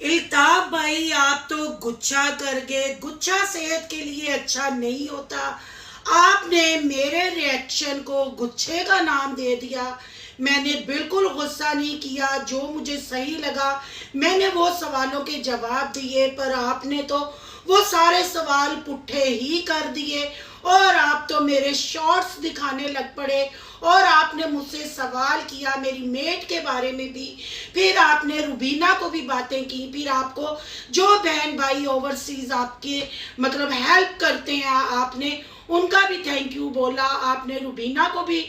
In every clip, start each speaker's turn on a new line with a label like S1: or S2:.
S1: इल्ताब भाई, आप तो गुच्छा कर गए। गुच्छा सेहत के लिए अच्छा नहीं होता। आपने मेरे रिएक्शन को गुच्छे का नाम दे दिया। मैंने बिल्कुल गुस्सा नहीं किया, जो मुझे सही लगा मैंने वो सवालों के जवाब दिए, पर आपने तो वो सारे सवाल पुट्ठे ही कर दिए और आप तो मेरे शॉर्ट्स दिखाने लग पड़े और आपने मुझसे सवाल किया मेरी मेट के बारे में भी। फिर आपने रुबीना को भी बातें की। फिर आपको जो बहन भाई ओवरसीज आपके मतलब हेल्प करते हैं, आपने उनका भी थैंक यू बोला। आपने रुबीना को भी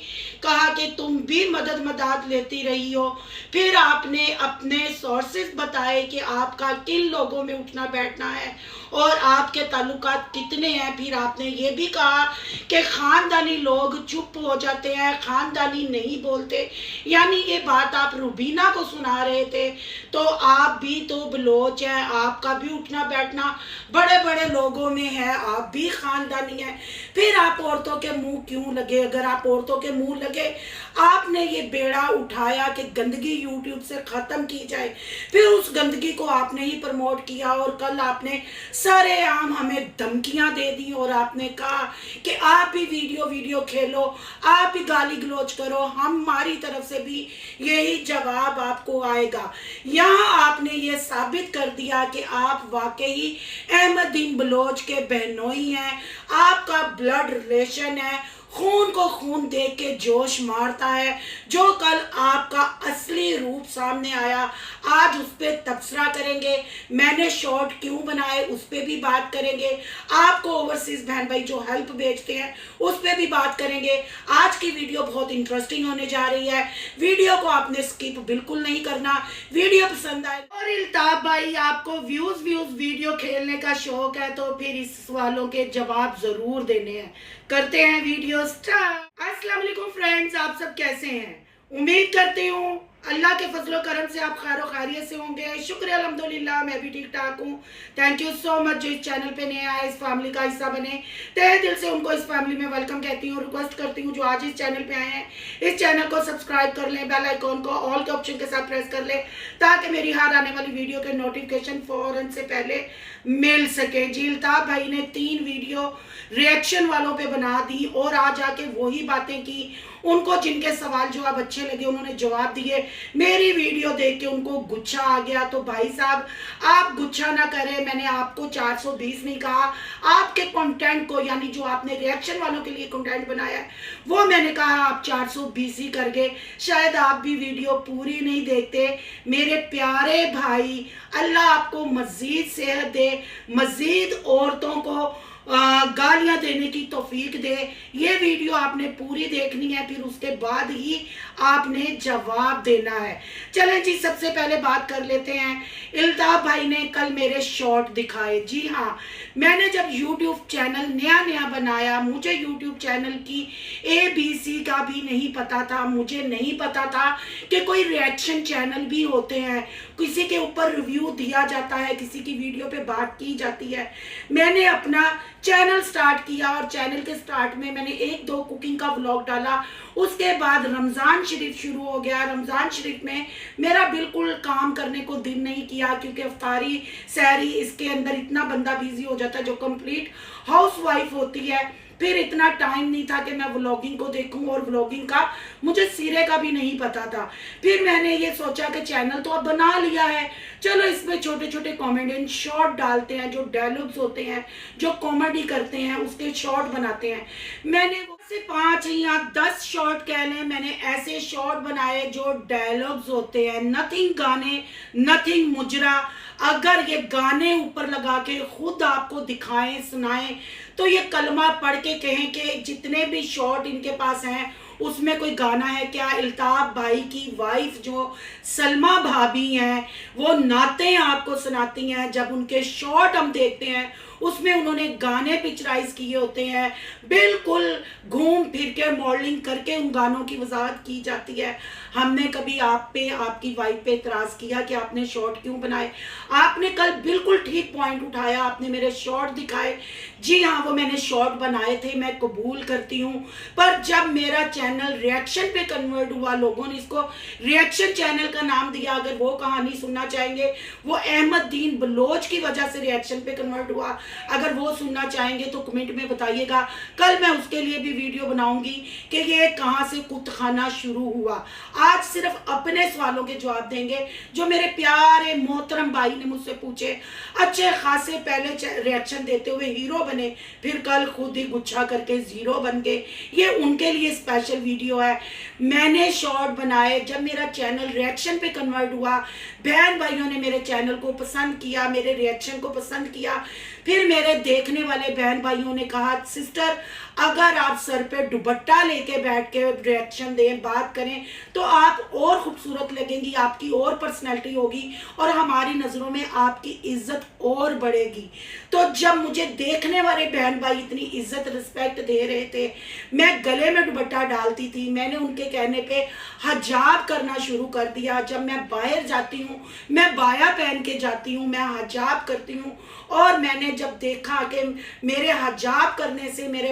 S1: कहा कि तुम भी मदद लेती रही हो। फिर आपने अपने सोर्सेस बताए कि आपका किन लोगों में उठना बैठना है और आपके ताल्लुकात कितने हैं। फिर आपने ये भी कहा कि ख़ानदानी लोग चुप हो जाते हैं, ख़ानदानी नहीं बोलते। यानी ये बात आप रुबीना को सुना रहे थे। तो आप भी तो बलोच हैं, आपका भी उठना बैठना बड़े बड़े लोगों में है, आप भी ख़ानदानी हैं। फिर आप औरतों के मुंह क्यों लगे? अगर आप औरतों के मुंह लगे, आपने ये बेड़ा उठाया कि गंदगी यूट्यूब से ख़त्म की जाए, फिर उस गंदगी को आपने ही प्रमोट किया और कल आपने सरेआम हमें धमकियां दे दी और आपने कहा कि आप भी वीडियो खेलो, आप भी गाली गलौज करो, हमारी तरफ से भी यही जवाब आपको आएगा। यहाँ आपने ये साबित कर दिया कि आप वाकई अहमदीन बलोच के बहनोई हैं, आपका ब्लड रिलेशन है, खून को खून देख के जोश मारता है। जो कल आपका असली रूप सामने आया, आज उस पर तबसरा करेंगे। मैंने शॉर्ट क्यों बनाए उस पर भी बात करेंगे। आपको ओवरसीज बहन भाई जो हेल्प भेजते हैं उस पर भी बात करेंगे। आज की वीडियो बहुत इंटरेस्टिंग होने जा रही है। वीडियो को आपने स्किप बिल्कुल नहीं करना। वीडियो पसंद आए और इल्ताब भाई आपको व्यूज वीडियो खेलने का शौक है तो फिर इस सवालों के जवाब जरूर देने हैं। करते हैं वीडियो स्टार्ट। अस्सलाम वालेकुम फ्रेंड्स, आप सब कैसे हैं? उम्मीद करती हूँ अल्लाह के फजलो करम से आप खैर खैरियत से होंगे। शुक्र अल्हम्दुलिल्लाह, मैं भी ठीक ठाक हूँ। थैंक यू सो मच जो इस चैनल पे नए आए, इस फैमिली का हिस्सा बने। तहे दिल से उनको इस फैमिली में वेलकम कहती हूँ। रिक्वेस्ट करती हूँ जो आज इस चैनल पे आए हैं, इस चैनल को सब्सक्राइब कर लें, बेल आइकॉन को ऑल के ऑप्शन के साथ प्रेस कर लें ताकि मेरी हर आने वाली वीडियो के नोटिफिकेशन फौरन से पहले मिल सके। जी, इल्ताब भाई ने 3 वीडियो रिएक्शन वालों पे बना दी और आज आके वही बातें की। उनको जिनके सवाल जवाब अच्छे लगे उन्होंने जवाब दिए। मेरी वीडियो देख के उनको गुच्छा आ गया। तो भाई साहब, आप गुच्छा ना करें। मैंने आपको 420 नहीं कहा, आपके कंटेंट को यानी जो आपने रिएक्शन वालों के लिए कंटेंट बनाया है वो मैंने कहा आप 420 ही कर गए। शायद आप भी वीडियो पूरी नहीं देखते। मेरे प्यारे भाई, अल्लाह आपको मजीद सेहत दे, मजीद औरतों को गालियां देने की तौफीक दे। ये वीडियो आपने पूरी देखनी है, फिर उसके बाद ही आपने जवाब देना है। चलें जी, सबसे पहले बात कर लेते हैं। इल्ताब भाई ने कल मेरे शॉर्ट दिखाए। जी हाँ, मैंने जब YouTube चैनल नया बनाया, मुझे YouTube चैनल की ABC का भी नहीं पता था। मुझे नहीं पता था कि कोई रिएक्शन चैनल भी होते हैं, किसी के ऊपर रिव्यू दिया जाता है, किसी की वीडियो पे बात की जाती है। मैंने अपना चैनल स्टार्ट किया और चैनल के स्टार्ट में मैंने 1-2 कुकिंग का व्लॉग डाला। उसके बाद रमज़ान शरीफ शुरू हो गया। रमज़ान शरीफ में मेरा बिल्कुल काम करने को दिल नहीं किया क्योंकि अफ्तारी सहरी इसके अंदर इतना बंदा बिजी हो जाता है जो कंप्लीट हाउसवाइफ होती है। फिर इतना टाइम नहीं था कि मैं व्लॉगिंग को देखूं और व्लॉगिंग का मुझे सिरे का भी नहीं पता था। फिर मैंने ये सोचा कि चैनल तो अब बना लिया है, चलो इसमें छोटे छोटे कॉमेडियन शॉर्ट डालते हैं, जो डायलॉग्स होते हैं, जो कॉमेडी करते हैं उसके शॉर्ट बनाते हैं। मैंने से 5 या 10 शॉर्ट कह लें, मैंने ऐसे शॉर्ट बनाए जो डायलॉग्स होते हैं, नथिंग गाने, नथिंग मुजरा। अगर ये गाने ऊपर लगा के खुद आपको दिखाएं सुनाएं तो ये कलमा पढ़ के कहें कि जितने भी शॉर्ट इनके पास हैं उसमें कोई गाना है क्या। इल्ताब भाई की वाइफ जो सलमा भाभी हैं वो नाते आपको सुनाती हैं। जब उनके शॉर्ट हम देखते हैं उसमें उन्होंने गाने पिक्चराइज किए होते हैं, बिल्कुल घूम फिर के मॉडलिंग करके उन गानों की वजाहत की जाती है। हमने कभी आप पे, आपकी वाइफ पे इतराज़ किया कि आपने शॉर्ट क्यों बनाए? आपने कल बिल्कुल ठीक पॉइंट उठाया, आपने मेरे शॉर्ट दिखाए। जी हाँ, वो मैंने शॉर्ट बनाए थे, मैं कबूल करती हूँ। पर जब मेरा चैनल रिएक्शन पे कन्वर्ट हुआ, लोगों ने इसको रिएक्शन चैनल का नाम दिया। अगर वो कहानी सुनना चाहेंगे, वो अहमद दीन बलोच की वजह से रिएक्शन पे कन्वर्ट हुआ। अगर वो सुनना चाहेंगे तो कमेंट में बताइएगा, कल मैं उसके लिए भी वीडियो बनाऊंगी कि ये कहाँ से कुत्तखाना शुरू हुआ। आज सिर्फ अपने सवालों के जवाब देंगे जो मेरे प्यारे मोहतरम भाई ने मुझसे पूछे। अच्छे खासे पहले रिएक्शन देते हुए हीरो बने, फिर कल खुद ही गुच्छा करके जीरो बन गए। ये उनके लिए स्पेशल वीडियो है। मैंने शॉर्ट बनाए, जब मेरा चैनल रिएक्शन पे कन्वर्ट हुआ, बहन भाइयों ने मेरे चैनल को पसंद किया, मेरे रिएक्शन को पसंद किया। फिर मेरे देखने वाले बहन भाइयों ने कहा, सिस्टर अगर आप सर पे दुपट्टा लेके बैठ के रिएक्शन दें, बात करें, तो आप और खूबसूरत लगेंगी, आपकी और पर्सनैलिटी होगी और हमारी नज़रों में आपकी इज्जत और बढ़ेगी। तो जब मुझे देखने वाले बहन भाई इतनी इज्जत रिस्पेक्ट दे रहे थे, मैं गले में दुपट्टा डालती थी, मैंने उनके कहने पे हजाब करना शुरू कर दिया। जब मैं बाहर जाती हूँ, मैं बाया पहन के जाती हूँ, मैं हजाब करती हूँ। और मैंने जब देखा कि मेरे हजाब करने से, मेरे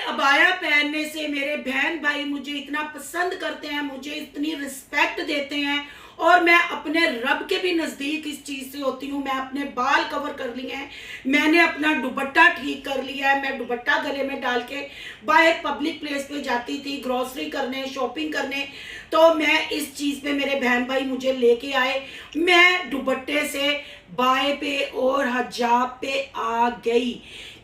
S1: अबाया पहनने से मेरे बहन भाई मुझे इतना पसंद करते हैं, मुझे इतनी रिस्पेक्ट देते हैं, और मैं अपने रब के भी नज़दीक इस चीज़ से होती हूँ। मैं अपने बाल कवर कर लिए हैं, मैंने अपना दुपट्टा ठीक कर लिया है, मैं दुपट्टा गले में डाल के बाहर पब्लिक प्लेस पे जाती थी ग्रोसरी करने, शॉपिंग करने। तो मैं इस चीज़ पे, मेरे बहन भाई मुझे लेके आए, मैं दुपट्टे से बाएं पे और हजाब पे आ गई,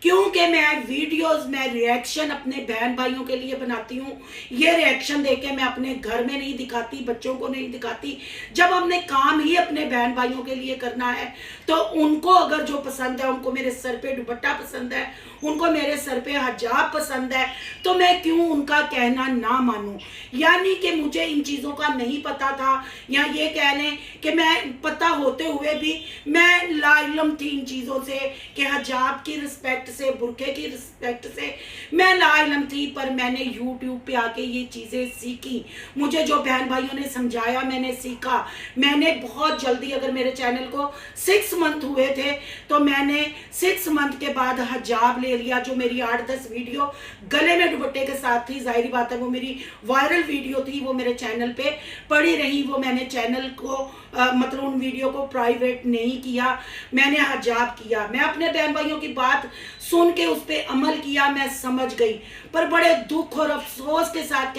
S1: क्योंकि मैं वीडियोस में रिएक्शन अपने बहन भाइयों के लिए बनाती हूँ। ये रिएक्शन देके मैं अपने घर में नहीं दिखाती, बच्चों को नहीं दिखाती। जब हमने काम ही अपने बहन भाइयों के लिए करना है, तो उनको अगर जो पसंद है, उनको मेरे सर पे दुपट्टा पसंद है, उनको मेरे सर पे हजाब पसंद है, तो मैं क्यों उनका कहना ना मानूं? यानी कि मुझे इन चीज़ों का नहीं पता था, या ये कह लें कि मैं पता होते हुए भी मैं लाइलम थी इन चीज़ों से, कि हजाब की रिस्पेक्ट से, बुरके की रिस्पेक्ट से मैं लाइलम थी। पर मैंने यूट्यूब पे आके ये चीज़ें सीखी, मुझे जो बहन भाइयों ने समझाया मैंने सीखा। मैंने बहुत जल्दी, अगर मेरे चैनल को 6 मंथ हुए थे, तो मैंने 6 मंथ के बाद हजाब ले लिया। जो मेरी 8-10 वीडियो गले में दुपट्टे के साथ थी, जाहिर बात है वो मेरी वायरल वीडियो थी, वो मेरे चैनल पे पड़ी रही। वो मैंने चैनल को मतलब उन वीडियो को प्राइवेट नहीं किया, मैंने हजाब किया। मैं अपने बहन भाइयों की बात सुन के उस पर अमल किया, मैं समझ गई। पर बड़े दुख और अफसोस के साथ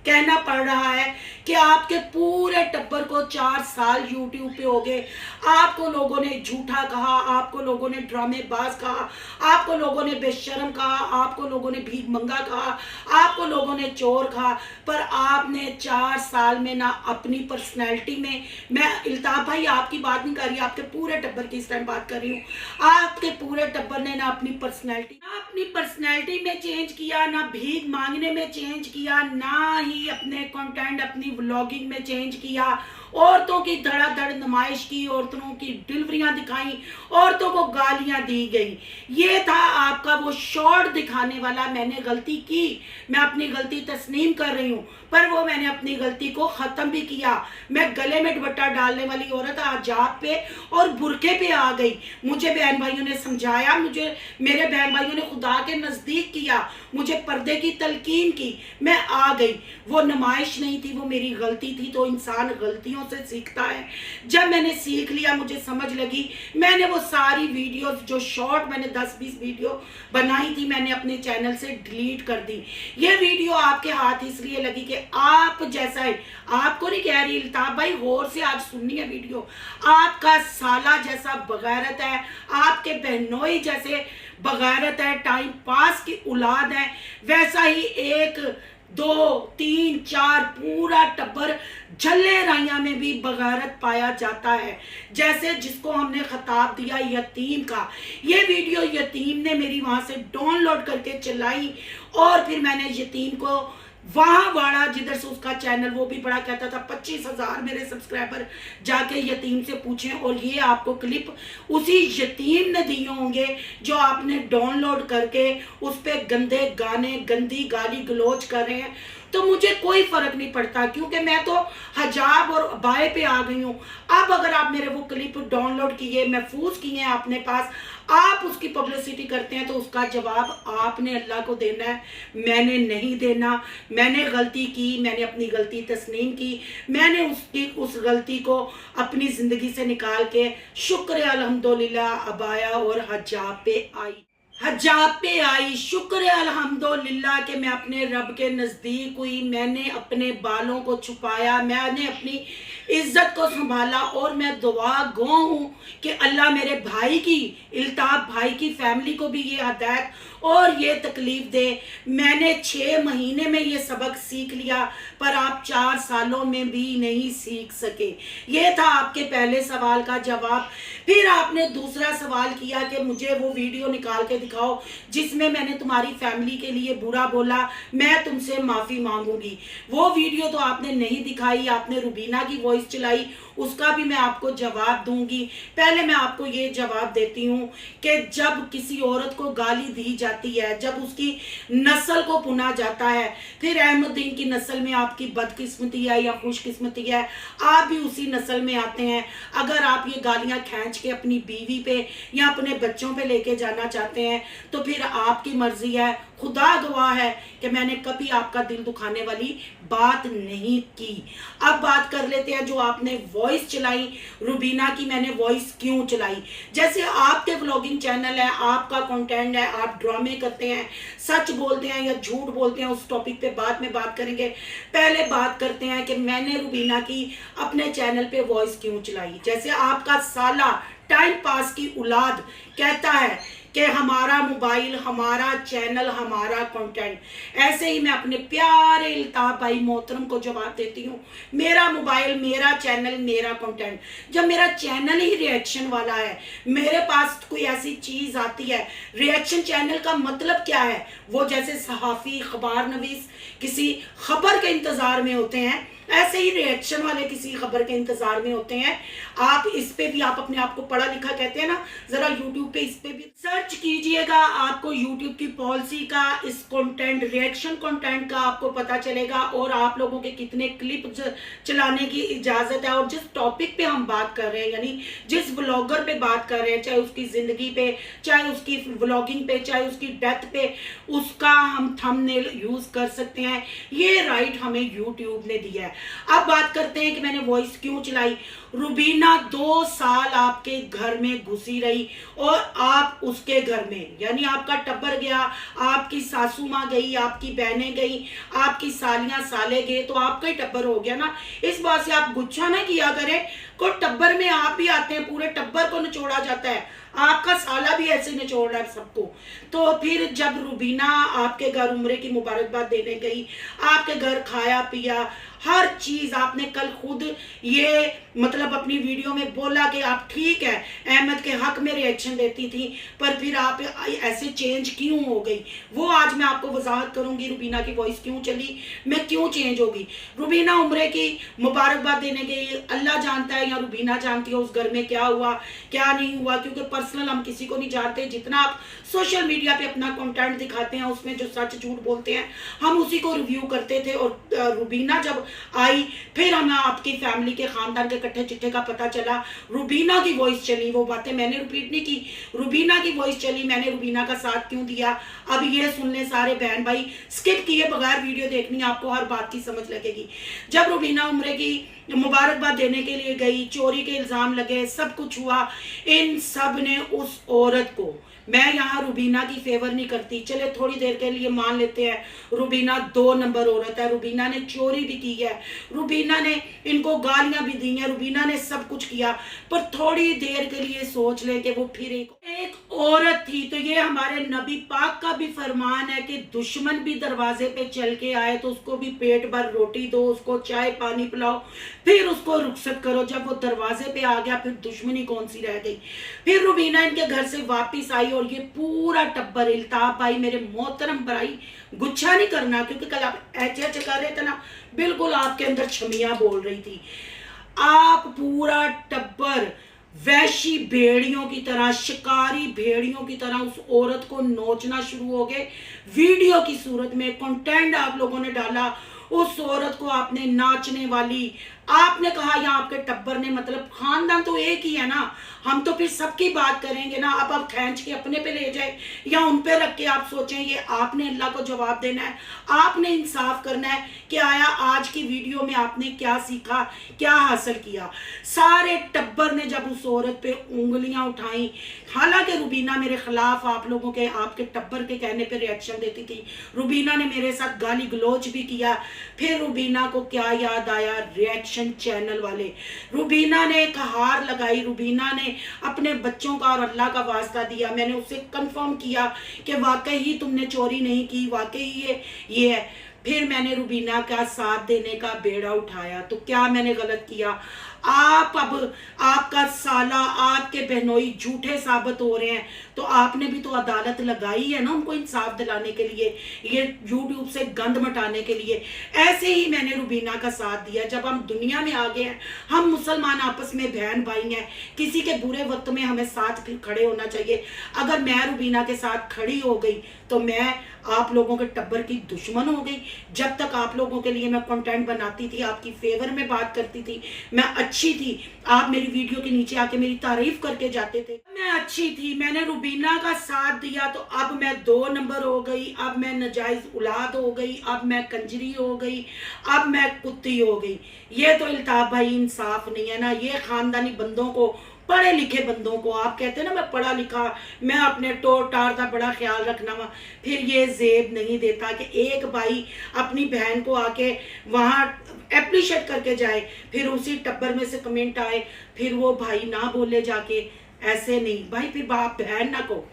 S1: कहना पड़ रहा है कि आपके पूरे टब्बर को 4 साल यूट्यूब पे हो गए, आपको लोगों ने झूठा कहा, आपको लोगों ने ड्रामेबाज कहा, आपको लोगों ने बेशर्म कहा, आपको लोगों ने भीख मंगा कहा, आपको लोगों ने चोर कहा। पर आपने 4 साल में ना अपनी पर्सनैलिटी में, मैं इल्ताफ भाई आपकी बात नहीं कर रही, आपके पूरे टब्बर की इस टाइम बात कर रही हूँ, आपके पूरे टब्बर ने ना अपनी पर्सनैलिटी में चेंज किया, ना भीख मांगने में चेंज किया, ना ही अपने कंटेंट, अपनी व्लॉगिंग में चेंज किया। औरतों की धड़ाधड़ नुमाइश की, औरतों की डिलीवरियां दिखाई, औरतों को गालियां दी गई। ये था आपका वो शॉर्ट दिखाने वाला। मैंने गलती की, मैं अपनी गलती तस्लीम कर रही हूँ, पर वो मैंने अपनी गलती को ख़त्म भी किया। मैं गले में दुपट्टा डालने वाली औरत हजाब पे और बुरके पे आ गई। मुझे बहन भाइयों ने समझाया, मुझे मेरे बहन भाइयों ने खुदा के नज़दीक किया, मुझे पर्दे की तलकीन की, मैं आ गई। वो नुमाइश नहीं थी, वो मेरी गलती थी। तो इंसान गलतियों से सीखता है। जब मैंने सीख लिया, मुझे समझ लगी, मैंने वो सारी वीडियोस जो शॉर्ट मैंने 10-20 वीडियो बनाई थी, मैंने अपने चैनल से डिलीट कर दी। ये वीडियो आपके हाथ इसलिए लगी कि आप जैसा है, आपको नहीं कह रही इल्ताफ भाई, गौर से आज सुननी है वीडियो, आपका साला जैसा बगैरत है, आपके बहनोई जैसे बगैरत है, टाइम पास की औलाद है, वैसा ही 1, 2, 3, 4 पूरा टब्बर झल्ले राइया में भी बगारत पाया जाता है। जैसे जिसको हमने खिताब दिया यतीम का, ये वीडियो यतीम ने मेरी वहां से डाउनलोड करके चलाई, और फिर मैंने यतीम को वहाँ वाड़ा जिधर से उसका चैनल, वो भी बड़ा कहता था 25,000 मेरे सब्सक्राइबर जाके यतीम से पूछें। और ये आपको क्लिप उसी यतीम ने दिए होंगे जो आपने डाउनलोड करके उस पर गंदे गाने, गंदी गाली गलोच कर रहे हैं। तो मुझे कोई फर्क नहीं पड़ता, क्योंकि मैं तो हिजाब और अबाए पे आ गई हूँ। अब अगर आप मेरे वो क्लिप डाउनलोड किए, महफूज किए हैं अपने पास, आप उसकी पब्लिसिटी करते हैं, तो उसका जवाब आपने अल्लाह को देना है, मैंने नहीं देना। मैंने गलती की, मैंने अपनी गलती तस्लीम की, मैंने उस गलती को अपनी ज़िंदगी से निकाल के शुक्र अल्हम्दुलिल्लाह अबाया और हजाब पे आई। शुक्र अल्हम्दुलिल्लाह कि मैं अपने रब के नज़दीक हुई, मैंने अपने बालों को छुपाया, मैंने अपनी इज्जत को संभाला, और मैं दुआ गो हूँ कि अल्लाह मेरे भाई की, इल्ताफ भाई की फैमिली को भी ये हदायत और ये तकलीफ दे। मैंने 6 महीने में ये सबक सीख लिया, पर आप 4 सालों में भी नहीं सीख सके। ये था आपके पहले सवाल का जवाब। फिर आपने दूसरा सवाल किया कि मुझे वो वीडियो निकाल के दिखाओ जिसमें मैंने तुम्हारी फैमिली के लिए बुरा बोला, मैं तुमसे माफ़ी मांगूंगी। वो वीडियो तो आपने नहीं दिखाई, आपने रुबीना की वॉइस चलाई, उसका भी मैं आपको जवाब दूंगी। पहले मैं आपको ये जवाब देती हूँ कि जब किसी औरत को गाली दी जाती है, जब उसकी नस्ल को पुना जाता है, फिर अहमदीन की नस्ल में आपकी बदकिस्मती है या खुशकिस्मती है, आप भी उसी नस्ल में आते हैं। अगर आप ये गालियाँ खींच के अपनी बीवी पे या अपने बच्चों पे लेके जाना चाहते हैं तो फिर आपकी मर्जी है। खुदा गवाह है कि मैंने कभी आपका दिल दुखाने वाली बात नहीं की। अब बात कर लेते हैं जो आपने वॉइस चलाई रुबीना की, मैंने वॉइस क्यों चलाई। जैसे आपके व्लॉगिंग चैनल है, आपका कंटेंट है, आप ड्रामे करते हैं, सच बोलते हैं या झूठ बोलते हैं, उस टॉपिक पे बाद में बात करेंगे। पहले बात करते हैं कि मैंने रुबीना की अपने चैनल पे वॉइस क्यों चलाई। जैसे आपका साला टाइम पास की औलाद कहता है कि हमारा मोबाइल, हमारा चैनल, हमारा कंटेंट, ऐसे ही मैं अपने प्यारे इल्ताफ भाई मोहतरम को जवाब देती हूँ, मेरा मोबाइल, मेरा चैनल, मेरा कंटेंट। जब मेरा चैनल ही रिएक्शन वाला है, मेरे पास कोई ऐसी चीज़ आती है, रिएक्शन चैनल का मतलब क्या है, वो जैसे सहाफ़ी, खबर नवीस किसी खबर के इंतज़ार में होते हैं, ऐसे ही रिएक्शन वाले किसी खबर के इंतजार में होते हैं। आप इस पे भी, आप अपने आप को पढ़ा लिखा कहते हैं ना, जरा यूट्यूब पे इस पे भी सर्च कीजिएगा, आपको यूट्यूब की पॉलिसी का, इस कंटेंट, रिएक्शन कंटेंट का आपको पता चलेगा, और आप लोगों के कितने क्लिप चलाने की इजाजत है। और जिस टॉपिक पे हम बात कर रहे हैं, यानी जिस व्लॉगर पे बात कर रहे हैं, चाहे उसकी जिंदगी पे, चाहे उसकी व्लॉगिंग पे, चाहे उसकी डेथ पे, उसका हम थंबनेल यूज कर सकते हैं। ये राइट हमें यूट्यूब ने दिया है। अब बात करते हैं कि मैंने वॉइस क्यों चलाई। रुबीना 2 साल आपके घर में घुसी रही, और आप उसके घर में, यानी आपका टब्बर गया, आपकी सासू माँ गई, आपकी बहनें गई, आपकी सालियां साले गए, तो आपका ही टब्बर हो गया ना। इस बात से आप गुच्छा ना किया करें, को टब्बर में आप भी आते हैं, पूरे टब्बर को निचोड़ा जाता है, आपका साला भी ऐसे निचोड़ रहा है सबको। तो फिर जब रुबीना आपके घर उम्रे की मुबारकबाद देने गई, आपके घर खाया पिया, हर चीज आपने कल खुद ये मतलब अपनी वीडियो में बोला कि आप ठीक है अहमद के हक में रिएक्शन देती थी, पर फिर आप ऐसे चेंज क्यों हो गई, वो आज मैं आपको वजाहत करूंगी। रुबीना की वॉइस क्यों चली, मैं क्यों चेंज होगी। रुबीना उम्रे की मुबारकबाद देने गई, अल्लाह जानता है या रुबीना जानती है उस घर में क्या हुआ क्या नहीं हुआ, क्योंकि पर्सनल हम किसी को नहीं जानते। जितना आप सोशल मीडिया पे अपना कंटेंट दिखाते हैं, उसमें जो सच झूठ बोलते हैं, हम उसी को रिव्यू करते थे। और रुबीना जब आई, फिर हमें आपकी फैमिली के खानदान के कट्ठे चिट्ठे का पता चला, रुबीना की वॉइस चली। वो बातें मैंने रिपीट नहीं की, रुबीना की वॉइस चली, मैंने रुबीना का साथ क्यों दिया। अब ये सुन ले सारे बहन भाई, स्किप किए बगैर वीडियो देखनी, आपको हर बात की समझ लगेगी। जब रुबीना उम्रे की मुबारकबाद देने के लिए गई, चोरी के इल्जाम लगे, सब कुछ हुआ, इन सब ने उस औरत को, मैं यहाँ रुबीना की फेवर नहीं करती, चले थोड़ी देर के लिए मान लेते हैं रुबीना 2 नंबर औरत है, रुबीना ने चोरी भी की है, रुबीना ने इनको गालियां भी दी हैं, रुबीना ने सब कुछ किया, पर थोड़ी देर के लिए सोच ले कि वो फिर एक औरत थी। तो ये हमारे नबी पाक का भी फरमान है कि दुश्मन भी दरवाजे पे चल के आए तो उसको भी पेट भर रोटी दो, उसको चाय पानी पिलाओ, फिर उसको रुखसत करो। जब वो दरवाजे पे आ गया, फिर दुश्मनी कौन सी रह गई। फिर रुबीना इनके घर से वापिस आई, और ये पूरा टब्बर, इल्ताफ भाई मेरे मोहतरम भाई, गुच्छा नहीं करना, क्योंकि कल आप ऐसे कर रहे थे ना, बिल्कुल आपके अंदर छमिया बोल रही थी। आप पूरा टब्बर वैशी भेड़ियों की तरह, शिकारी भेड़ियों की तरह उस औरत को नोचना शुरू हो गए। वीडियो की सूरत में कंटेंट आप लोगों ने डाला, उस औरत को आपने नाचने वाली, आपने कहा, या आपके टब्बर ने, मतलब खानदान तो एक ही है ना, हम तो फिर सबकी बात करेंगे ना। अब आप खींच के अपने पे ले जाए या उन पे रख के आप सोचें, ये आपने अल्लाह को जवाब देना है, आपने इंसाफ करना है कि आया आज की वीडियो में आपने क्या सीखा, क्या हासिल किया। सारे टब्बर ने जब उस औरत पे उंगलियां उठाई, हालांकि रुबीना मेरे खिलाफ आप लोगों के, आपके टब्बर के कहने पे रिएक्शन देती थी, रुबीना ने मेरे साथ गाली गलोच भी किया। फिर रुबीना को क्या याद आया, रिएक्शन चैनल वाले, रुबीना ने एक हार लगाई, रुबीना ने अपने बच्चों का और अल्लाह का वास्ता दिया। मैंने उससे कंफर्म किया कि वाकई ही तुमने चोरी नहीं की, वाकई ये है। फिर मैंने रुबीना का साथ देने का बेड़ा उठाया। तो क्या मैंने गलत किया? आप अब, आपका साला, आपके बहनोई झूठे साबित हो रहे हैं, तो आपने भी तो अदालत लगाई है ना उनको इंसाफ दिलाने के लिए, ये यूट्यूब से गंद मटाने के लिए। ऐसे ही मैंने रुबीना का साथ दिया। जब हम दुनिया में आ गए हैं, हम मुसलमान आपस में बहन भाई हैं, किसी के बुरे वक्त में हमें साथ खड़े होना चाहिए। अगर मैं रुबीना के साथ खड़ी हो गई तो मैं आप लोगों के टब्बर की दुश्मन हो गई। जब तक आप लोगों के लिए मैं कंटेंट बनाती थी, आपकी फेवर में बात करती थी, मैं अच्छी थी, आप मेरी वीडियो के नीचे आके मेरी तारीफ करके जाते थे, मैं अच्छी थी, मैंने रुबीना का साथ दिया, तो अब मैं 2 नंबर हो गई, अब मैं नाजायज औलाद हो गई, अब मैं कंजरी हो गई, अब मैं कुत्ती हो गई। ये तो इल्ताफ भाई इंसाफ नहीं है ना। ये खानदानी बंदों को, पढ़े लिखे बंदों को, आप कहते हैं ना मैं पढ़ा लिखा, मैं अपने टोर टार का बड़ा ख्याल रखना वा, फिर ये जेब नहीं देता कि एक भाई अपनी बहन को आके वहाँ एप्रिशिएट करके जाए, फिर उसी टब्बर में से कमेंट आए, फिर वो भाई ना बोले जाके। ऐसे नहीं भाई, फिर बाप बहन ना को,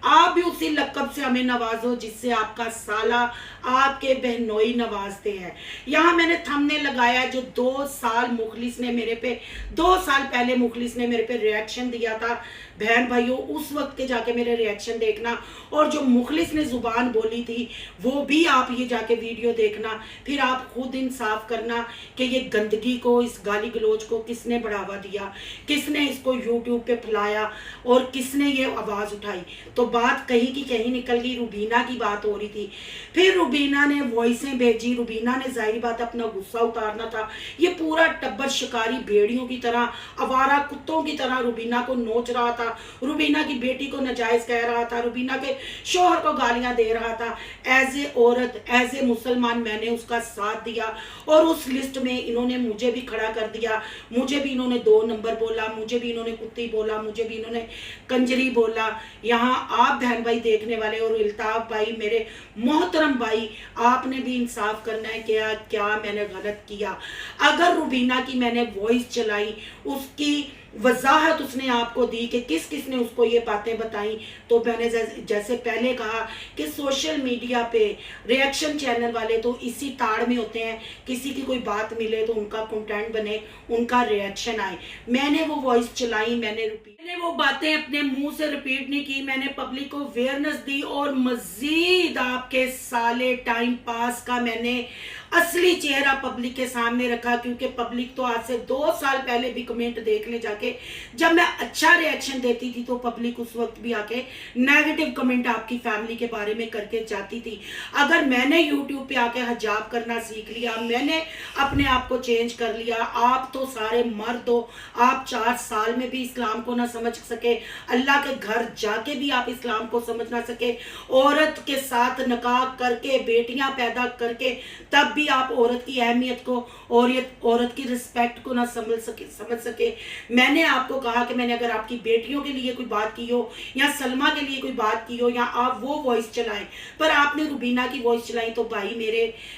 S1: आप भी उसी लक़ब से हमें नवाजो जिससे आपका साला, आपके बहनोई नवाजते हैं। यहाँ मैंने थंबनेल लगाया, जो 2 साल मुखलिस ने मेरे पे, 2 साल पहले मुखलिस ने मेरे पे रिएक्शन दिया था। बहन भाइयों, उस वक्त के जाके मेरे रिएक्शन देखना, और जो मुखलिस ने जुबान बोली थी वो भी आप ये जाके वीडियो देखना, फिर आप खुद इंसाफ करना कि ये गंदगी को, इस गाली गलोच को किसने बढ़ावा दिया, किसने इसको यूट्यूब पे फैलाया और किसने ये आवाज़ उठाई। तो बात कहीं की कहीं निकल गई, रुबीना की बात हो रही थी। फिर रुबीना ने वॉइसें भेजी, रुबीना ने जाहिर बात अपना गुस्सा उतारना था। ये पूरा टब्बर शिकारी भेड़ियों की तरह, आवारा कुत्तों की तरह रुबीना को नोच रहा था, रुबीना की बेटी को नाजायज कह रहा था, रुबीना के शोहर को गालियां दे रहा था। एज ए औरत, एज ए मुसलमान मैंने उसका साथ दिया, और उस लिस्ट में इन्होंने मुझे भी खड़ा कर दिया। मुझे भी इन्होंने 2 नंबर बोला, मुझे भी इन्होंने कुत्ती बोला, मुझे भी इन्होंने कंजरी बोला। यहाँ आप बहन भाई देखने वाले और इल्ताफ भाई, मेरे मोहतरम भाई, आपने भी इंसाफ करना है कि क्या मैंने गलत किया। अगर रुबीना की मैंने वॉइस चलाई, उसकी वजाहत उसने आपको दी कि किस किस ने उसको ये बातें बताई, तो मैंने जैसे पहले कहा कि सोशल मीडिया पे रिएक्शन चैनल वाले तो इसी ताड़ में होते हैं, किसी की कोई बात मिले तो उनका कंटेंट बने, उनका रिएक्शन आए। मैंने वो वॉइस चलाई, मैंने वो बातें अपने मुंह से रिपीट नहीं की, मैंने पब्लिक को अवेयरनेस दी, और मजीद आपके साले टाइम पास का मैंने असली चेहरा पब्लिक के सामने रखा। क्योंकि पब्लिक तो आज से 2 साल पहले भी कमेंट देख ले जाके, जब मैं अच्छा रिएक्शन देती थी तो पब्लिक उस वक्त भी आके नेगेटिव कमेंट आपकी फैमिली के बारे में करके जाती थी। अगर मैंने यूट्यूब पे आके हिजाब करना सीख लिया, मैंने अपने आप को चेंज कर लिया, आप तो सारे मर्द हो, आप 4 साल में भी इस्लाम को ना समझ सके, अल्लाह के घर जाके भी आप इस्लाम को समझ ना सके, औरत के साथ निकाह करके बेटियां पैदा करके तब भी आप औरत की अहमियत को और ये औरत की रिस्पेक्ट को ना समझ सके। मैंने आपको कहा कि मैंने अगर आपकी बेटियों के लिए कोई बात की हो या सलमा के लिए कोई बात की हो, या आप वो वॉइस चलाएं, पर आपने रुबीना की वॉइस चलाई, तो भाई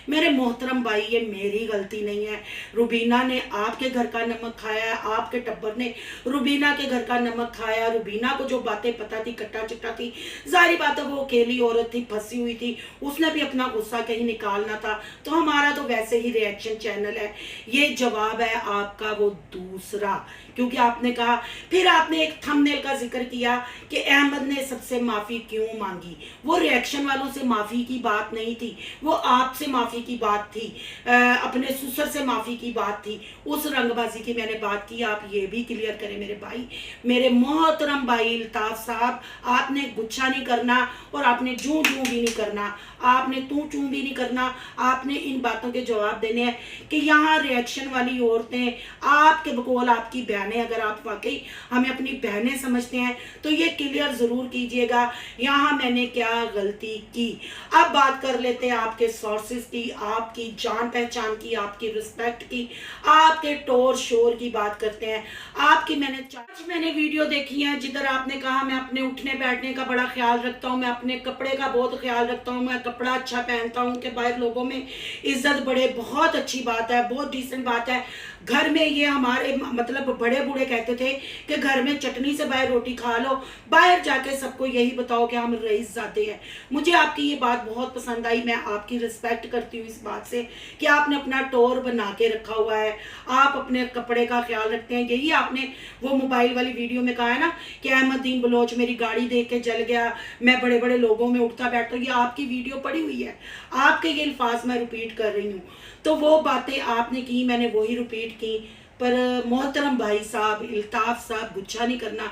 S1: मेरे मोहतरम भाई, ये मेरी गलती नहीं है। रुबीना ने आपके घर का नमक खाया, आपके टब्बर ने रुबीना के घर का नमक खाया। रुबीना को जो बातें पता थी, कट्टा चिट्टा थी, जाहिर बात है वो अकेली औरत थी, फंसी हुई थी, उसने भी अपना गुस्सा कहीं निकालना था। तो हमारा तो वैसे ही रिएक्शन चैनल है, ये जवाब है आपका वो दूसरा क्योंकि आपने कहा, फिर आपने एक थंबनेल का जिक्र किया कि अहमद ने सबसे माफ़ी क्यों मांगी। वो रिएक्शन वालों से माफ़ी की बात नहीं थी, वो आपसे माफ़ी की बात थी, अपने ससुर से माफ़ी की बात थी। उस रंगबाजी की मैंने बात की, आप ये भी क्लियर करें मेरे भाई, मेरे मोहतरम भाई अल्ताफ साहब। आपने गुच्छा नहीं करना और आपने जूं जूं भी नहीं करना, आपने तू चूं भी नहीं करना। आपने इन बातों के जवाब देने हैं कि यहाँ रिएक्शन वाली औरतें, आपके बकौल आपकी बहनें, अगर आप वाकई हमें अपनी बहनें समझते हैं तो ये क्लियर ज़रूर कीजिएगा यहाँ मैंने क्या गलती की। अब बात कर लेते हैं आपके सोर्सेज की, आपकी जान पहचान की, आपकी रिस्पेक्ट की, आपके टोर शोर की बात करते हैं। आपकी मैंने वीडियो देखी है जिधर आपने कहा मैं अपने उठने बैठने का बड़ा ख्याल रखता हूँ, मैं अपने कपड़े का बहुत ख्याल रखता हूँ, मैं कपड़ा अच्छा पहनता हूँ कि बाहर लोगों में इज्जत बढ़े। बहुत अच्छी बात है, बहुत डिसेंट बात है। घर में ये हमारे मतलब बड़े बूढ़े कहते थे कि घर में चटनी से बाहर रोटी खा लो, बाहर जाके सबको यही बताओ कि हम रईस जाते हैं। मुझे आपकी ये बात बहुत पसंद आई, मैं आपकी रिस्पेक्ट करती हूँ इस बात से कि आपने अपना टोर बना के रखा हुआ है, आप अपने कपड़े का ख्याल रखते हैं। यही आपने वो मोबाइल वाली वीडियो में कहा है ना कि अहमदीन बलोच मेरी गाड़ी देख के जल गया, मैं बड़े बड़े लोगों में उठता बैठता हूँ। ये आपकी वीडियो पड़ी हुई है, आपके ये अल्फाज मैं रिपीट कर रही हूँ। तो वो बातें आपने की, मैंने वही रिपीट की। पर मोहतरम भाई साहब अल्ताफ साहब, गुच्छा नहीं करना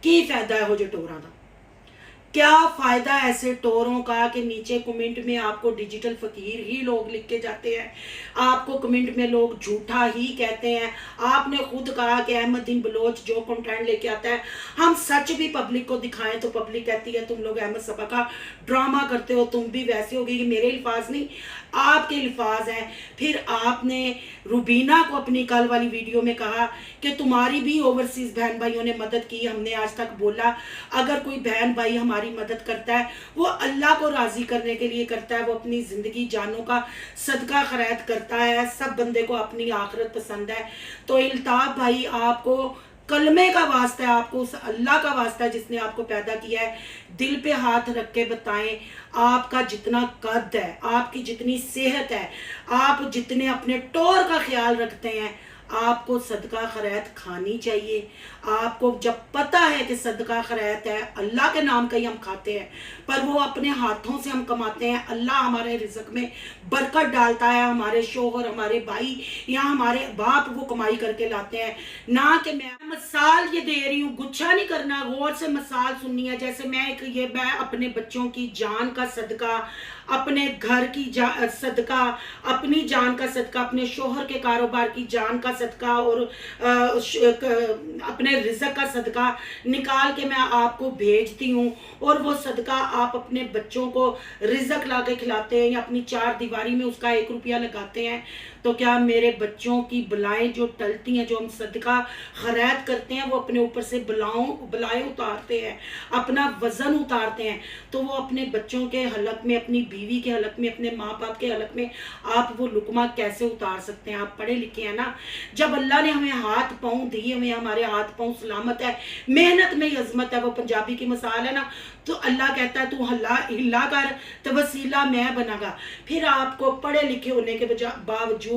S1: की फायदा है हो जो टोरा था। क्या फायदा ऐसे टोरों का कि नीचे कमेंट में आपको डिजिटल फकीर ही लोग लिख के जाते हैं, आपको कमेंट में लोग झूठा ही कहते हैं। आपने खुद कहा कि अहमदीन बलोच जो कंटेंट लेके आता है हम सच भी पब्लिक को दिखाएं तो पब्लिक कहती है तुम लोग अहमद सफा का ड्रामा करते हो, तुम भी वैसे हो गए। ये मेरे अल्फाज नहीं, आपके अल्फाज हैं। फिर आपने रुबीना को अपनी कल वाली वीडियो में कहा कि तुम्हारी भी ओवरसीज बहन भाइयों ने मदद की। हमने आज तक बोला अगर कोई बहन भाई हमारी मदद करता है वो अल्लाह को राजी करने के लिए करता है, वो अपनी जिंदगी जानों का सदका खैरात करता है। सब बंदे को अपनी आखिरत पसंद है। तो अल्ताफ भाई, आपको कलमे का वास्ता है, आपको उस अल्लाह का वास्ता है जिसने आपको पैदा किया है, दिल पे हाथ रख के बताएं आपका जितना कद है, आपकी जितनी सेहत है, आप जितने अपने टोर का ख्याल रखते हैं, आपको सदका खैरात खानी चाहिए। आपको जब पता है कि सदका खैरात है, अल्लाह के नाम का ही हम खाते हैं, पर वो अपने हाथों से हम कमाते हैं। अल्लाह हमारे रिज़्क़ में बरकत डालता है, हमारे शोहर, हमारे भाई या हमारे बाप वो कमाई करके लाते हैं। ना कि मैं मिसाल ये दे रही हूँ, गुच्छा नहीं करना, गौर से मिसाल सुननी है। जैसे मैं अपने बच्चों की जान का सदका, अपने घर की सदका, अपनी जान का सदका, अपने शोहर के कारोबार की जान का सदका और अपने रिज़्क़ का सदका निकाल के मैं आपको भेजती हूँ। और वो सदका आप अपने बच्चों को रिज़्क़ ला के खिलाते हैं या अपनी चार दीवारी में उसका 1 रुपया लगाते हैं। तो क्या मेरे बच्चों की बलाएं जो टलती हैं, जो हम सदका खैरात करते हैं, वो अपने ऊपर से बलाएं उतारते हैं, अपना वज़न उतारते हैं, तो वो अपने बच्चों के हलक में, अपनी बीवी के हलक में, अपने माँ बाप के हलक में आप वो लुकमा कैसे उतार सकते हैं? आप पढ़े लिखे हैं ना। जब अल्लाह ने हमें हाथ पाँव दिए हुए, हमारे हाथ पाँव सलामत है, मेहनत में ही अजमत है, वो पंजाबी की मिसाल है ना, तो अल्लाह कहता है तू हिला कर तो वसीला मैं बनागा। फिर आपको पढ़े लिखे होने के बावजूद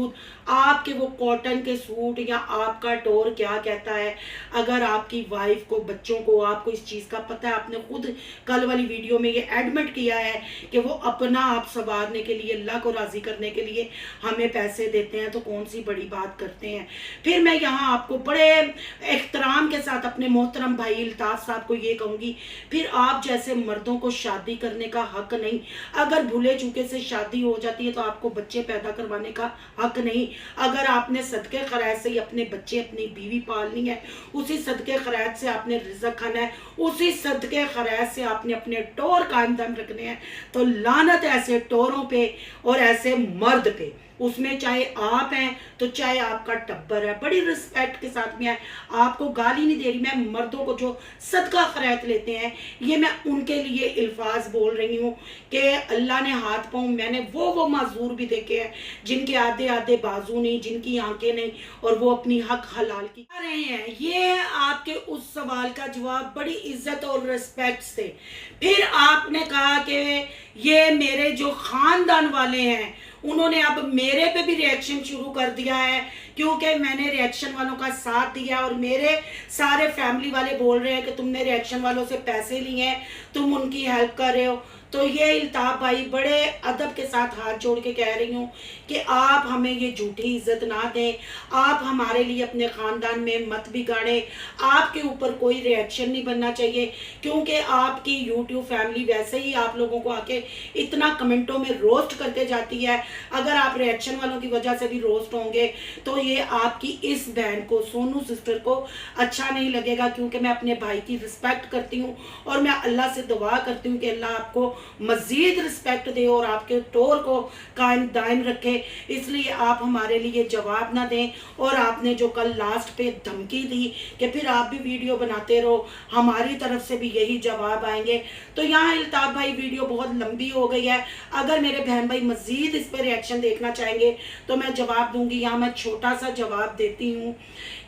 S1: आपके वो कॉटन के सूट या आपका टोर क्या कहता है? अगर आपकी वाइफ को, बच्चों को, आपको इस चीज़ का पता है, आपने खुद कल वाली वीडियो में ये एडमिट किया है कि वो अपना आप संवारने के लिए, अल्लाह को राज़ी करने के लिए हमें पैसे देते हैं, तो कौन सी बड़ी बात करते हैं? फिर मैं यहाँ आपको बड़े एहतराम के साथ अपने मोहतरम भाई अल्ताफ साहब को ये कहूँगी, फिर आप जैसे मर्दों को शादी करने का हक नहीं। अगर भूले चूके से शादी हो जाती है तो आपको बच्चे पैदा करवाने का हक नहीं। अगर आपने सदके खैरात से ही अपने बच्चे, अपनी बीवी पालनी है, उसी सदके खैरात से आपने रिज़्क़ खाना है, उसी सदके खैरात से आपने अपने टोर कायम दम रखने हैं, तो लानत ऐसे टोरों पे और ऐसे मर्द पे, उसमें चाहे आप हैं तो चाहे आपका टब्बर है। बड़ी रिस्पेक्ट के साथ मैं आपको गाली नहीं दे रही, मैं मर्दों को जो सदका खैरात लेते हैं, ये मैं उनके लिए अल्फाज बोल रही हूँ कि अल्लाह ने हाथ पाँव, मैंने वो माजूर भी देखे हैं जिनके आधे आधे बाजू नहीं, जिनकी आंखें नहीं, और वो अपनी हक हलाल की रहे हैं। ये आपके उस सवाल का जवाब बड़ी इज्जत और रिस्पेक्ट से। फिर आपने कहा कि ये मेरे जो खानदान वाले हैं उन्होंने अब मेरे पे भी रिएक्शन शुरू कर दिया है, क्योंकि मैंने रिएक्शन वालों का साथ दिया और मेरे सारे फैमिली वाले बोल रहे हैं कि तुमने रिएक्शन वालों से पैसे लिए हैं, तुम उनकी हेल्प कर रहे हो। तो ये इल्ताफ भाई बड़े अदब के साथ हाथ जोड़ के कह रही हूँ कि आप हमें ये झूठी इज्जत ना दें, आप हमारे लिए अपने ख़ानदान में मत बिगाड़ें, आपके ऊपर कोई रिएक्शन नहीं बनना चाहिए, क्योंकि आपकी यूट्यूब फैमिली वैसे ही आप लोगों को आके इतना कमेंटों में रोस्ट करते जाती है। अगर आप रिएक्शन वालों की वजह से भी रोस्ट होंगे तो ये आपकी इस बहन को, सोनू सिस्टर को अच्छा नहीं लगेगा, क्योंकि मैं अपने भाई की रिस्पेक्ट करती हूँ और मैं अल्लाह से दुआ करती हूँ कि अल्लाह आपको मजीद रिस्पेक्ट दे और आपके टोर को कायम दायम रखे। इसलिए आप हमारे लिए जवाब ना दें। और आपने जो कल लास्ट पे धमकी दी कि फिर आप भी वीडियो बनाते रहो, हमारी तरफ से भी यही जवाब आएंगे। तो यहाँ इल्ताफ भाई वीडियो बहुत लंबी हो गई है, अगर मेरे बहन भाई मजीद इस पर रिएक्शन देखना चाहेंगे तो मैं जवाब दूंगी। यहाँ मैं छोटा सा जवाब देती हूँ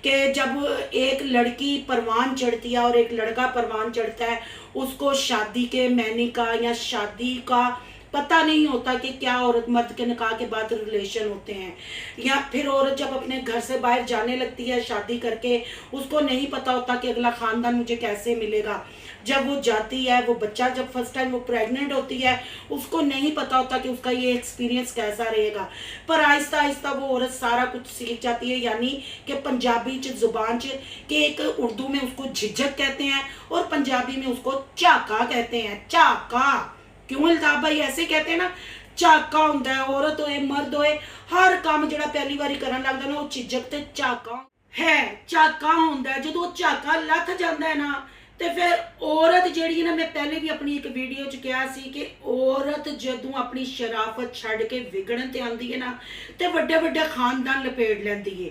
S1: कि जब एक लड़की परवान चढ़ती है और एक लड़का परवान चढ़ता है, उसको शादी के महीने का या शादी का पता नहीं होता कि क्या औरत मर्द के निकाह के बाद रिलेशन होते हैं, या फिर औरत जब अपने घर से बाहर जाने लगती है शादी करके, उसको नहीं पता होता कि अगला खानदान मुझे कैसे मिलेगा। जब वो जाती है, वो बच्चा जब फर्स्ट टाइम वो प्रेग्नेंट होती है, उसको नहीं पता होता कि उसका ये एक्सपीरियंस कैसा रहेगा। पर आहिस्ता आहिस्ता वो औरत सारा कुछ सीख जाती है, यानी कि पंजाबी जुबान के एक उर्दू में उसको झिझक कहते हैं और पंजाबी में उसको झाका कहते हैं। झाका क्यों इल्ताफ भाई ऐसे कहते हैं ना, झाका होंदा है, औरत होए मर्द होए हर काम जो पहली बारी करन लगदा ना वो झिझक ते झाका है, झाका होंदा है। जो झाका लथ जाता है ना तो फिर औरत जी ना, मैं पहले भी अपनी एक वीडियो च कहा सी कि औरत जदों अपनी शराफत छड़ के विगड़न ते आंदी है ना तो वड्डे वड्डे खानदान लपेट लैंदी है।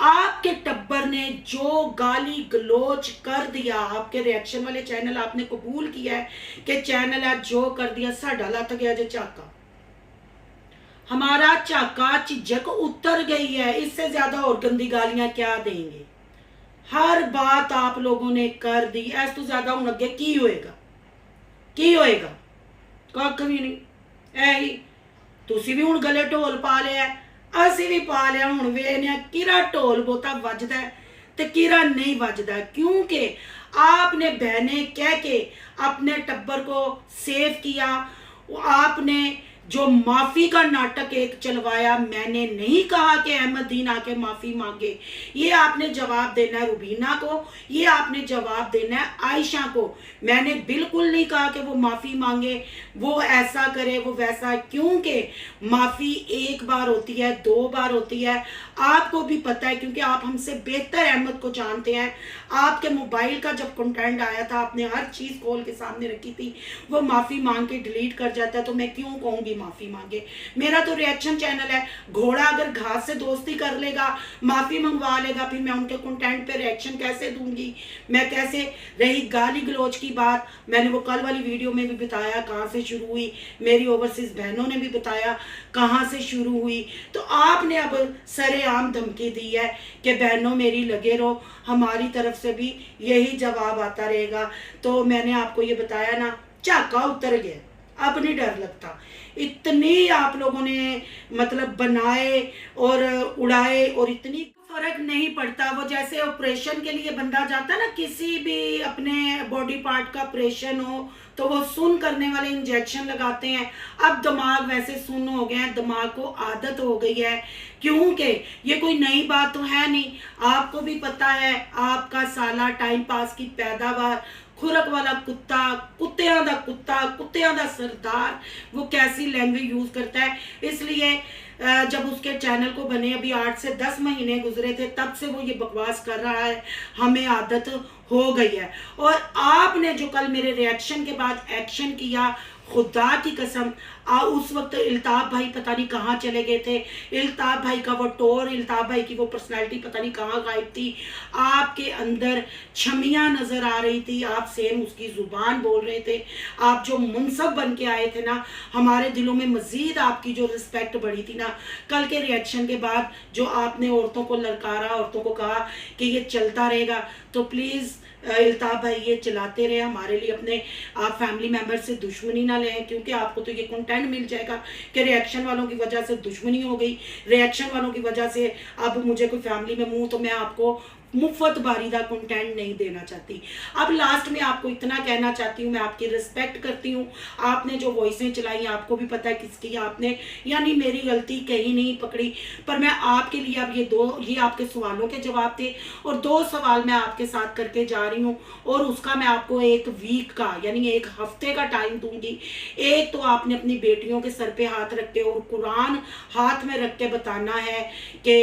S1: आपके टब्बर ने जो गाली गलोच कर दिया, आपके रिएक्शन वाले चैनल आपने कबूल किया है कि चैनल है जो कर दिया, साडा लथ गया जो झाका, हमारा झाका झिझक उतर गई है। इससे ज्यादा और गंदी गालियां क्या देंगे। हर बात आप लोगों ने कर दी, इस तो ज्यादा हूं अगे की होएगा, की होएगा, कख भी नहीं। ऐ ही तुसी भी हुण गले ढोल पा लिया, असी भी पा लिया। हुण वेखने किरा ढोल बहुता वजदा है ते किरा नहीं वजदा, क्योंकि आपने बहने कह के अपने टब्बर को सेव किया। आपने जो माफी का नाटक एक चलवाया, मैंने नहीं कहा कि अहमदीन आके माफी मांगे, ये आपने जवाब देना है रुबीना को, ये आपने जवाब देना है आयशा को। मैंने बिल्कुल नहीं कहा कि वो माफी मांगे, वो ऐसा करे, वो वैसा, क्योंकि माफी एक बार होती है, 2 बार होती है। आपको भी पता है क्योंकि आप हमसे बेहतर अहमद को जानते हैं। आपके मोबाइल का जब कंटेंट आया था, आपने हर चीज खोल के सामने रखी थी, वो माफी मांग के डिलीट कर जाता है, तो मैं क्यों कहूंगी माफी मांगे। मेरा तो रिएक्शन चैनल है, घोड़ा अगर घास से दोस्ती कर लेगा, माफी मंगवा लेगा, फिर मैं उनके कंटेंट पे रिएक्शन कैसे दूंगी, मैं कैसे। रही गाली गलोच की बात, मैंने वो कल वाली वीडियो में भी बताया कहाँ से शुरू हुई, मेरी ओवरसीज बहनों ने भी बताया कहाँ से शुरू हुई। तो आपने अब सरेआम धमकी दी है कि बहनों मेरी लगे रहो, हमारी तरफ से भी यही जवाब आता रहेगा। तो मैंने आपको ये बताया ना, झाका उतर गया, अब नहीं डर लगता। इतनी आप लोगों ने मतलब बनाए और उड़ाए और इतनी फर्क नहीं पड़ता। वो जैसे ऑपरेशन के लिए बंदा जाता ना, किसी भी अपने बॉडी पार्ट का ऑपरेशन हो तो वो सुन करने वाले इंजेक्शन लगाते हैं। अब दिमाग वैसे सुन हो गए हैं, दिमाग को आदत हो गई है, क्योंकि ये कोई नई बात तो है नहीं। आपको भी पता है आपका साला टाइम पास की पैदावार, खुरक वाला कुत्ता, कुत्तियां दा कुत्ता, कुत्तियां दा सरदार, वो कैसी लैंग्वेज यूज करता है। इसलिए जब उसके चैनल को बने अभी 8 से 10 महीने गुजरे थे, तब से वो ये बकवास कर रहा है, हमें आदत हो गई है। और आपने जो कल मेरे रिएक्शन के बाद एक्शन किया, खुदा की कसम, उस वक्त इल्ताफ भाई पता नहीं कहाँ चले गए थे। इल्ताफ भाई का वो टोर, इल्ताफ भाई की वो पर्सनालिटी पता नहीं कहाँ गायब थी। आपके अंदर छमियाँ नजर आ रही थी, आप सेम उसकी जुबान बोल रहे थे। आप जो मुनसब बन के आए थे ना, हमारे दिलों में मजीद आपकी जो रिस्पेक्ट बढ़ी थी ना। कल के रिएक्शन के बाद जो आपने औरतों को ललकारा, औरतों को कहा कि ये चलता रहेगा, तो प्लीज़ इल्ताफ भाई ये चलाते रहे, हमारे लिए अपने आप फैमिली मेम्बर से दुश्मनी ना लें, क्योंकि आपको तो ये कंटेंट मिल जाएगा कि रिएक्शन वालों की वजह से दुश्मनी हो गई, रिएक्शन वालों की वजह से अब मुझे कोई फैमिली में मुंह, तो मैं आपको मुफ्त बारीदा कंटेंट नहीं देना चाहती। अब लास्ट में आपको इतना कहना चाहती हूँ, मैं आपकी रिस्पेक्ट करती हूँ, आपने जो वॉइसें चलाई आपको भी पता है किसकी आपने, यानी मेरी गलती कहीं नहीं पकड़ी, पर मैं आपके लिए अब ये आपके सवालों के जवाब थे और 2 सवाल मैं आपके साथ करके जा रही हूँ और उसका मैं आपको 1 वीक का यानी 1 हफ्ते का टाइम दूंगी। एक तो आपने अपनी बेटियों के सर पे हाथ रख के और कुरान हाथ में रख के बताना है कि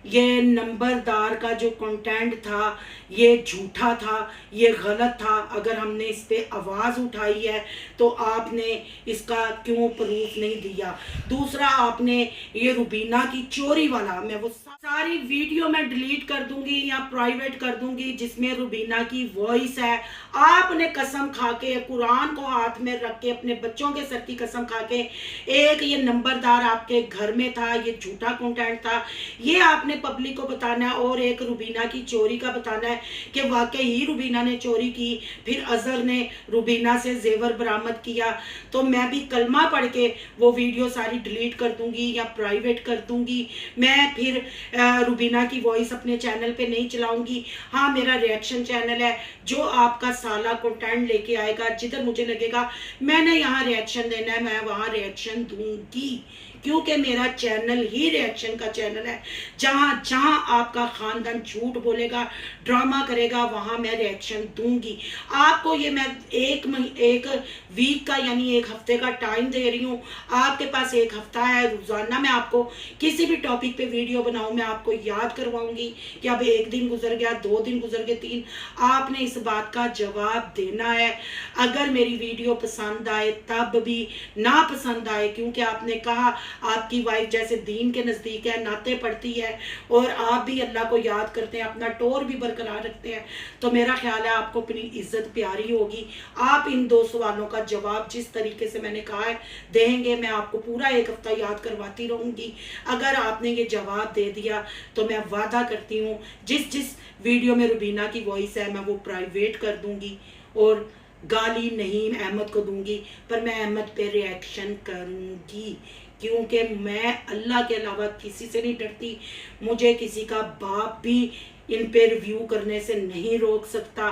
S1: ये नंबरदार का जो कंटेंट था ये झूठा था, ये गलत था। अगर हमने इस पे आवाज़ उठाई है तो आपने इसका क्यों प्रूफ नहीं दिया। दूसरा, आपने ये रुबीना की चोरी वाला, मैं वो सारी वीडियो मैं डिलीट कर दूंगी या प्राइवेट कर दूंगी जिसमें रुबीना की वॉइस है। आपने कसम खा के, कुरान को हाथ में रख के, अपने बच्चों के सर की कसम खा के, एक ये नंबरदार आपके घर में था, ये झूठा कंटेंट था, ये आपने पब्लिक को बताना है, और एक रुबीना की चोरी का बताना है कि वाकई ही रुबीना ने चोरी की, फिर अजहर ने रुबीना से जेवर बरामद किया। तो मैं भी कलमा पढ़ के वो वीडियो सारी डिलीट कर दूंगी या प्राइवेट कर दूंगी। मैं फिर रुबीना की वॉइस अपने चैनल पे नहीं चलाऊंगी। हाँ, मेरा रिएक्शन चैनल है, जो आपका साला कंटेंट लेके आएगा, जिधर मुझे लगेगा मैंने यहाँ रिएक्शन देना है मैं वहाँ रिएक्शन दूंगी, क्योंकि मेरा चैनल ही रिएक्शन का चैनल है। जहाँ जहाँ आपका खानदान झूठ बोलेगा, ड्रामा करेगा, वहाँ मैं रिएक्शन दूंगी। आपको ये मैं एक वीक का यानी 1 हफ्ते का टाइम दे रही हूँ। आपके पास 1 हफ्ता है, रोजाना मैं आपको किसी भी टॉपिक पे वीडियो बनाऊँ, मैं आपको याद करवाऊंगी कि अब 1 दिन गुजर गया, 2 दिन गुजर गए, 3, आपने इस बात का जवाब देना है। अगर मेरी वीडियो पसंद आए, तब भी ना पसंद आए, क्योंकि आपने कहा आपकी वाइफ जैसे दीन के नज़दीक है, नाते पढ़ती है और आप भी अल्लाह को याद करते हैं, अपना टोर भी बरकरार रखते हैं, तो मेरा ख्याल है आपको अपनी इज्जत प्यारी होगी। आप इन 2 सवालों का जवाब जिस तरीके से मैंने कहा है देंगे। मैं आपको पूरा 1 हफ्ता याद करवाती रहूँगी। अगर आपने ये जवाब दे दिया तो मैं वादा करती हूँ जिस वीडियो में रुबीना की वॉइस है मैं वो प्राइवेट कर दूँगी और गाली नहीं अहमद को दूंगी, पर मैं अहमद पे रिएक्शन करूंगी, क्योंकि मैं अल्लाह के अलावा किसी से नहीं डरती। मुझे किसी का बाप भी इन पे रिव्यू करने से नहीं रोक सकता।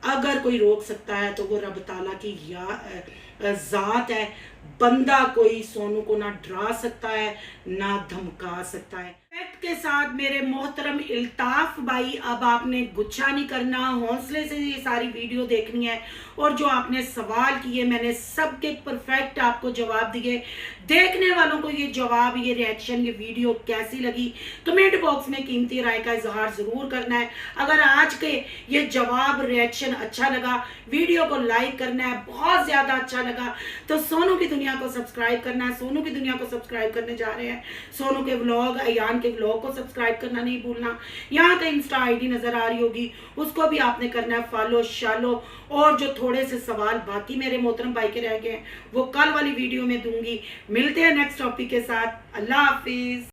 S1: अगर कोई रोक सकता है तो वो रब ताला की ज़ात है। बंदा कोई सोनू को ना डरा सकता है ना धमका सकता है। के साथ मेरे मोहतरम इल्ताफ भाई, अब आपने गुच्छा नहीं करना, हौसले से ये सारी वीडियो देखनी है और जो आपने सवाल किए मैंने सबके परफेक्ट आपको जवाब दिए। देखने वालों को ये जवाब, ये रिएक्शन, ये वीडियो कैसी लगी कमेंट बॉक्स में कीमती राय का इजहार जरूर करना है। अगर आज के ये जवाब रिएक्शन अच्छा लगा, वीडियो को लाइक करना है, बहुत ज्यादा अच्छा लगा तो सोनू की दुनिया को सब्सक्राइब करना है। सोनू की दुनिया को सब्सक्राइब करने जा रहे हैं, सोनू के व्लॉग, अयान के व्लॉग को सब्सक्राइब करना नहीं भूलना। यहाँ का इंस्टा आईडी नजर आ रही होगी, उसको भी आपने करना है फॉलो शालो। और जो थोड़े से सवाल बाकी मेरे मोहतरम भाई के रह गए वो कल वाली वीडियो में दूंगी। मिलते हैं नेक्स्ट टॉपिक के साथ। अल्लाह हाफिज।